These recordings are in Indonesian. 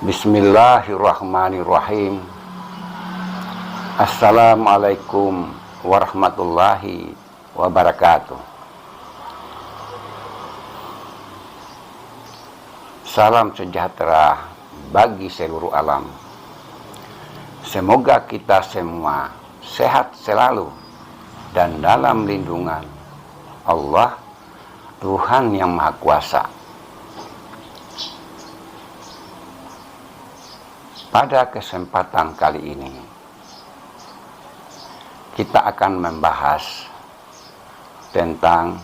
Bismillahirrahmanirrahim. Assalamualaikum warahmatullahi wabarakatuh. Salam sejahtera bagi seluruh alam. Semoga kita semua sehat selalu dan dalam lindungan Allah, Tuhan yang Maha Kuasa. Pada kesempatan kali ini, kita akan membahas tentang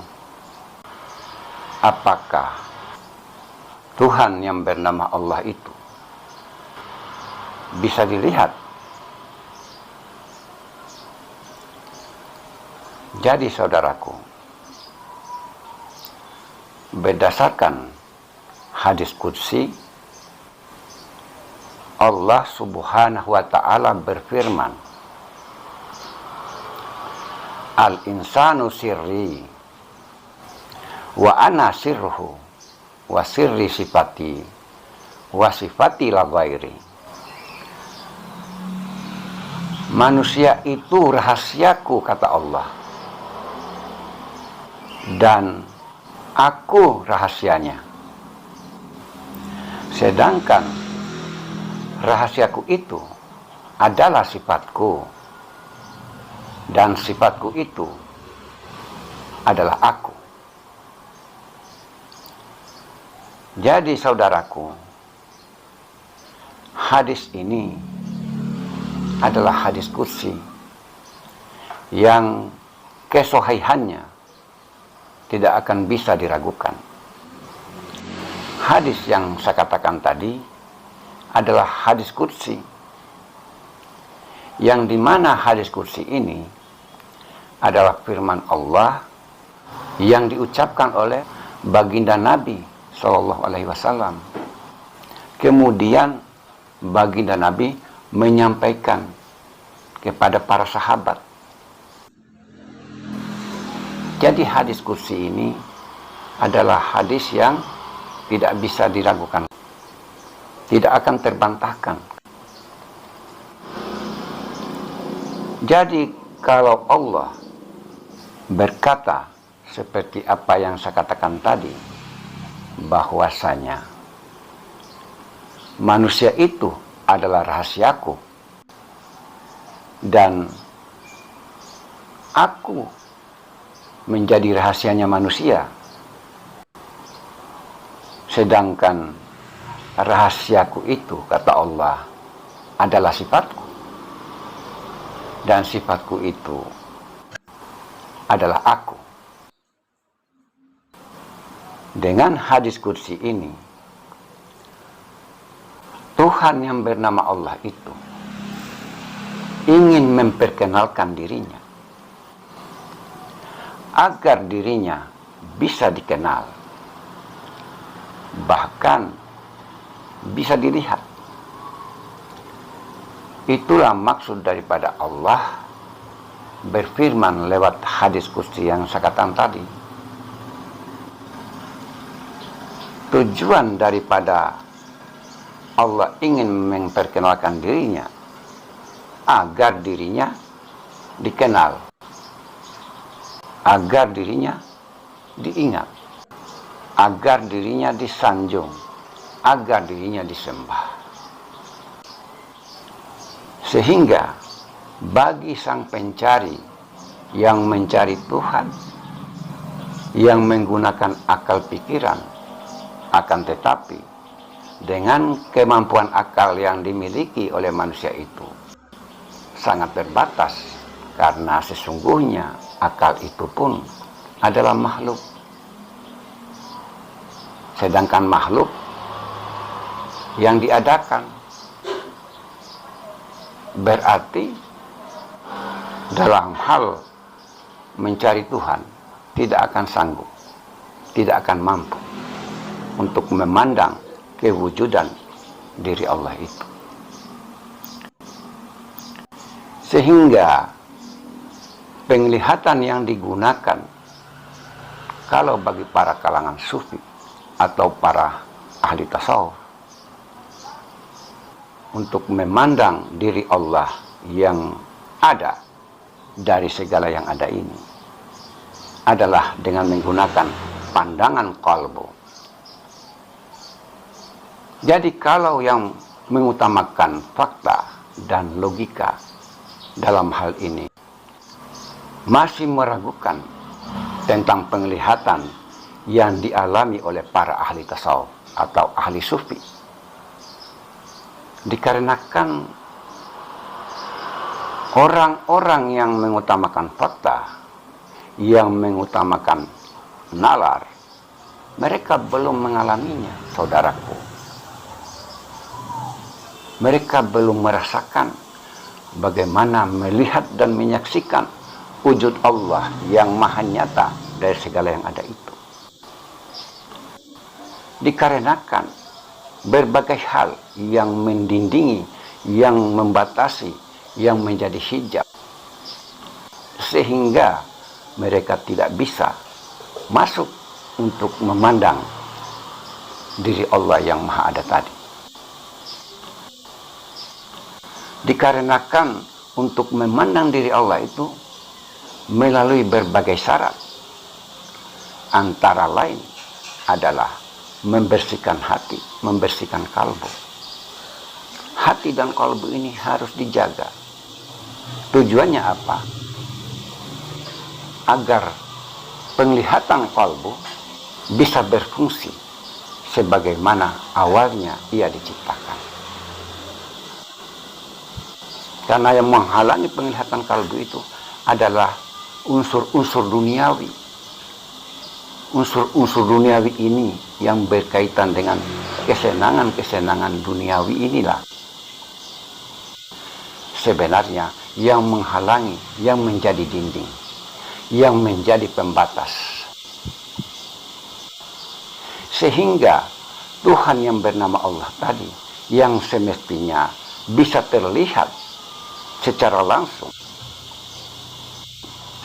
apakah Tuhan yang bernama Allah itu bisa dilihat. Jadi saudaraku, berdasarkan hadis qudsi, Allah Subhanahu wa ta'ala berfirman, Al-insanu sirri wa ana sirruhu wa sirri sifati wa sifati la ghairi. Manusia itu rahasiaku, kata Allah, dan aku rahasianya. Sedangkan rahasiaku itu adalah sifatku, dan sifatku itu adalah aku. Jadi saudaraku, hadis ini adalah hadis qudsi yang kesohihannya tidak akan bisa diragukan. Hadis yang saya katakan tadi adalah hadis qudsi, yang dimana hadis qudsi ini adalah firman Allah yang diucapkan oleh baginda Nabi Shallallahu Alaihi Wasallam. Kemudian baginda Nabi menyampaikan kepada para sahabat. Jadi hadis qudsi ini adalah hadis yang tidak bisa diragukan, tidak akan terbantahkan. Jadi kalau Allah berkata seperti apa yang saya katakan tadi, bahwasanya manusia itu adalah rahasiaku dan aku menjadi rahasianya manusia, sedangkan rahasiaku itu, kata Allah, adalah sifatku, dan sifatku itu adalah aku. Dengan hadis qudsi ini, Tuhan yang bernama Allah itu ingin memperkenalkan dirinya agar dirinya bisa dikenal, bahkan bisa dilihat. Itulah maksud daripada Allah berfirman lewat hadis qudsi yang saya katakan tadi. Tujuan daripada Allah ingin memperkenalkan dirinya agar dirinya dikenal, agar dirinya diingat, agar dirinya disanjung, agar dirinya disembah. Sehingga bagi sang pencari yang mencari Tuhan, yang menggunakan akal pikiran, akan tetapi dengan kemampuan akal yang dimiliki oleh manusia itu sangat terbatas, karena sesungguhnya akal itu pun adalah makhluk. Sedangkan makhluk yang diadakan berarti dalam hal mencari Tuhan tidak akan sanggup, tidak akan mampu untuk memandang kewujudan diri Allah itu. Sehingga penglihatan yang digunakan kalau bagi para kalangan sufi atau para ahli tasawuf untuk memandang diri Allah yang ada dari segala yang ada ini adalah dengan menggunakan pandangan qalbu. Jadi kalau yang mengutamakan fakta dan logika dalam hal ini masih meragukan tentang penglihatan yang dialami oleh para ahli tasawuf atau ahli sufi, dikarenakan orang-orang yang mengutamakan fakta, yang mengutamakan nalar, mereka belum mengalaminya, saudaraku. Mereka belum merasakan bagaimana melihat dan menyaksikan wujud Allah yang maha nyata dari segala yang ada itu. Dikarenakan berbagai hal yang mendindingi, yang membatasi, yang menjadi hijab, sehingga mereka tidak bisa masuk untuk memandang diri Allah yang maha ada tadi. Dikarenakan untuk memandang diri Allah itu melalui berbagai syarat, antara lain adalah membersihkan hati, membersihkan kalbu. Hati dan kalbu ini harus dijaga. Tujuannya apa? Agar penglihatan kalbu bisa berfungsi sebagaimana awalnya ia diciptakan. Karena yang menghalangi penglihatan kalbu itu adalah unsur-unsur duniawi. Unsur-unsur duniawi ini yang berkaitan dengan kesenangan-kesenangan duniawi inilah sebenarnya yang menghalangi, yang menjadi dinding, yang menjadi pembatas. Sehingga Tuhan yang bernama Allah tadi, yang semestinya bisa terlihat secara langsung,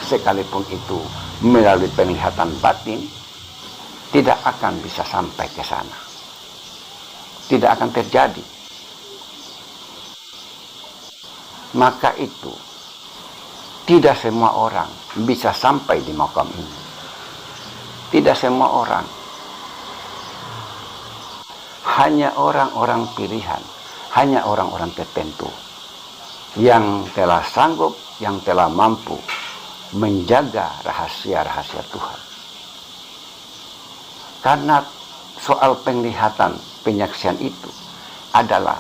sekalipun itu melalui penglihatan batin, tidak akan bisa sampai ke sana. Tidak akan terjadi. Maka itu, tidak semua orang bisa sampai di makam ini. Tidak semua orang. Hanya orang-orang pilihan, hanya orang-orang tertentu yang telah sanggup, yang telah mampu menjaga rahasia-rahasia Tuhan. Karena soal penglihatan, penyaksian itu adalah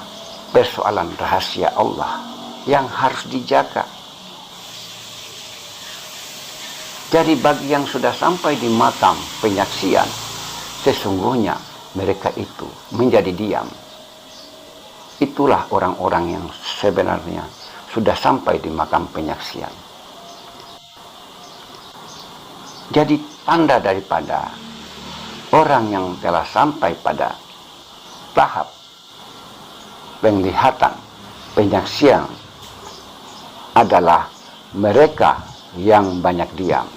persoalan rahasia Allah yang harus dijaga. Jadi bagi yang sudah sampai di makam penyaksian, sesungguhnya mereka itu menjadi diam. Itulah orang-orang yang sebenarnya sudah sampai di makam penyaksian. Jadi tanda daripada orang yang telah sampai pada tahap penglihatan, penyaksian adalah mereka yang banyak diam.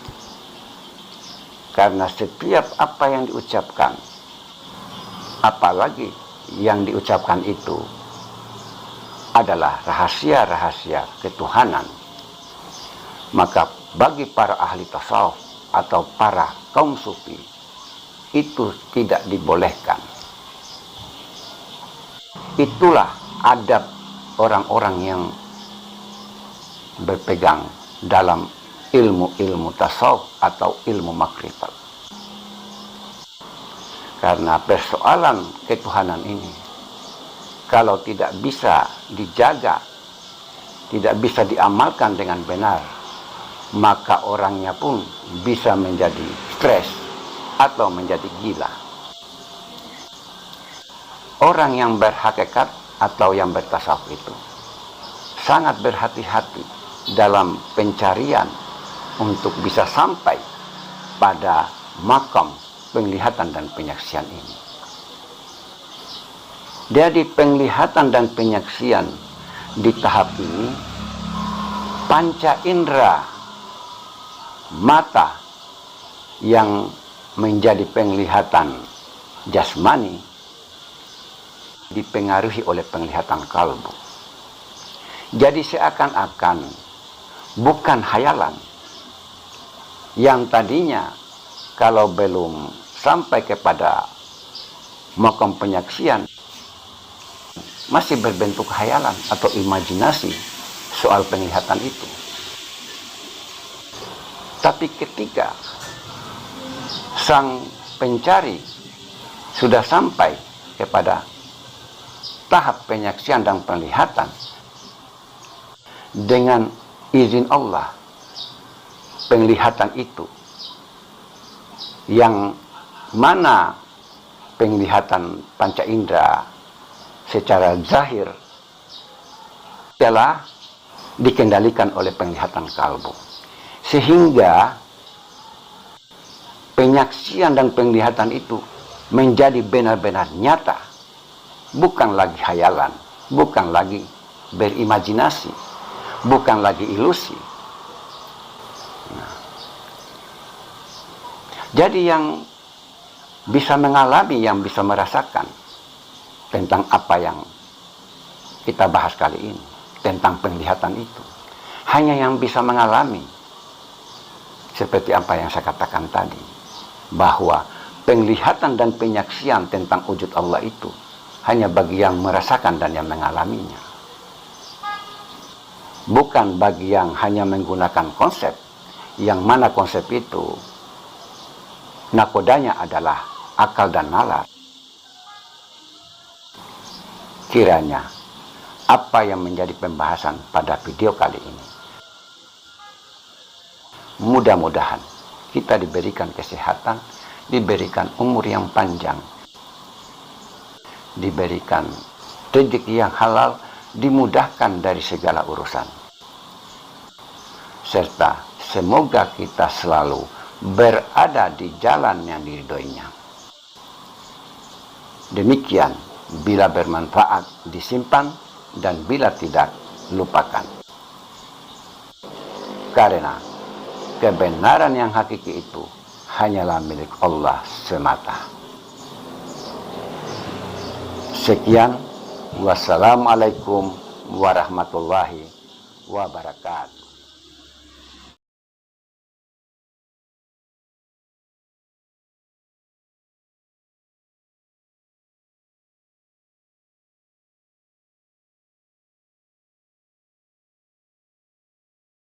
Karena setiap apa yang diucapkan, apalagi yang diucapkan itu adalah rahasia-rahasia ketuhanan, maka bagi para ahli tasawuf atau para kaum sufi itu tidak dibolehkan. Itulah adab orang-orang yang berpegang dalam ilmu-ilmu tasawuf atau ilmu makrifat. Karena persoalan ketuhanan ini, kalau tidak bisa dijaga, tidak bisa diamalkan dengan benar, maka orangnya pun bisa menjadi stres atau menjadi gila. Orang yang berhakikat atau yang bertasawuf itu sangat berhati-hati dalam pencarian untuk bisa sampai pada makam penglihatan dan penyaksian ini. Jadi penglihatan dan penyaksian di tahap ini, panca indera mata yang menjadi penglihatan jasmani dipengaruhi oleh penglihatan kalbu. Jadi seakan-akan bukan hayalan. Yang tadinya kalau belum sampai kepada makam penyaksian masih berbentuk hayalan atau imajinasi soal penglihatan itu. Tapi ketika sang pencari sudah sampai kepada tahap penyaksian dan penglihatan, dengan izin Allah, penglihatan itu yang mana penglihatan panca indera secara zahir telah dikendalikan oleh penglihatan kalbu, sehingga penyaksian dan penglihatan itu menjadi benar-benar nyata, bukan lagi hayalan, bukan lagi berimajinasi, bukan lagi ilusi. Jadi yang bisa mengalami, yang bisa merasakan tentang apa yang kita bahas kali ini, tentang penglihatan itu, hanya yang bisa mengalami. Seperti apa yang saya katakan tadi, bahwa penglihatan dan penyaksian tentang wujud Allah itu hanya bagi yang merasakan dan yang mengalaminya, bukan bagi yang hanya menggunakan konsep, yang mana konsep itu nakodanya adalah akal dan nalar. Kiranya apa yang menjadi pembahasan pada video kali ini, mudah-mudahan kita diberikan kesehatan, diberikan umur yang panjang, diberikan rezeki yang halal, dimudahkan dari segala urusan, serta semoga kita selalu berada di jalan yang diridhoinya. Demikian, bila bermanfaat disimpan, dan bila tidak lupakan. Karena kebenaran yang hakiki itu hanyalah milik Allah semata. Sekian, wassalamualaikum warahmatullahi wabarakatuh.